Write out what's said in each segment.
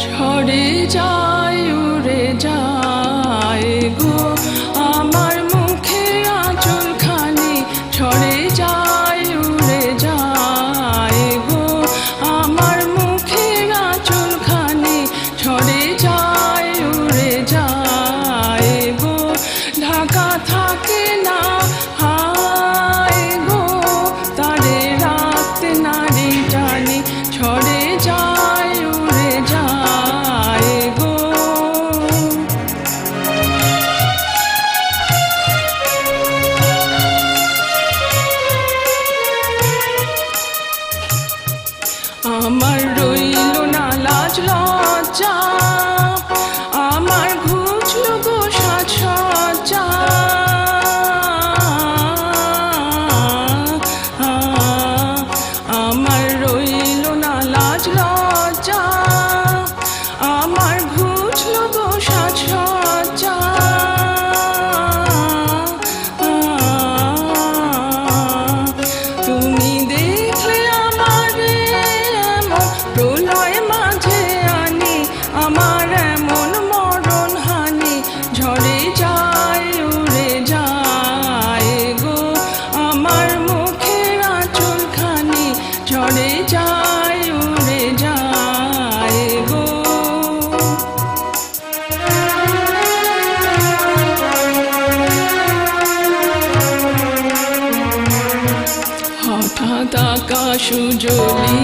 ঝরে যায় উড়ে যায় গো আমার মুখে আঁচলখানি, ঝরে যায় উড়ে যায় গো আমার মুখে আঁচলখানি, ঝরে যায় উড়ে যায় গো ঢাকা থাকে না হায় গো তারে রাত নারী জানি, ঝরে যায় উড়ে যায় গো। আমার রইল না লাজ লজ্জা, আমার ঘুচল গো সাজসজ্জা, আমার রইল না লাজ লজ্জা, আমার ঘুচল গো সাজসজ্জা। তুমি দেখলে আমার এমন প্রলয় মাঝে আনি, আমার এমন মরণ হানি, ঝরে যায় উড়ে যায় গো আমার মুখের আঁচলখানি, ঝরে যায় উড়ে যায় গো। হঠাৎ আকাশ উজলি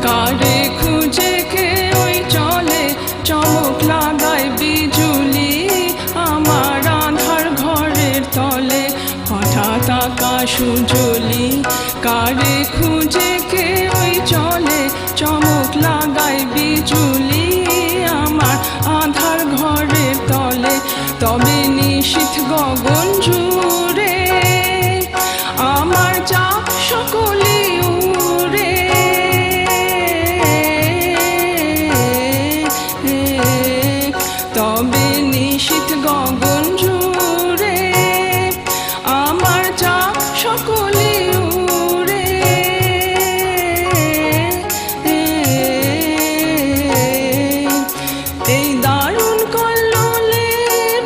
কারে খুঁজে কে ওই চলে, চমক লাগায় বিজুলি আমার আঁধার ঘরের তলে। হঠাৎ আকাশ উজলি কারে খুঁজে কে ওই চলে, চমক লাগায় বিজুলি আমার আঁধার ঘরের তলে। তবে নিশীথ গগন জুড়ে আমার চাপ সকলি উড়ে, তবে নিশীথ গগন জুড়ে আমার চাপ সকলি উড়ে। এই দারুণ কল্লোলে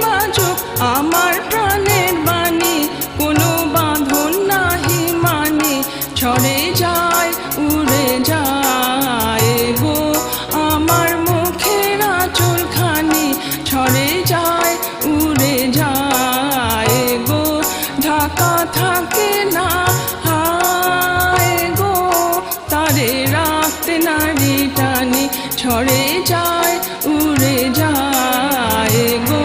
বাজুক আমার প্রাণের বাণী, কোনো বাঁধন নাহি মানি, ঝরে যায় উড়ে যায় গো আমার মুখের আঁচলখানি, ঝরে যায় উড়ে যায় গো ঢাকা থাকে না হায় গো তারে রাত নারী টানি, ঝরে যায় উড়ে যায় গো।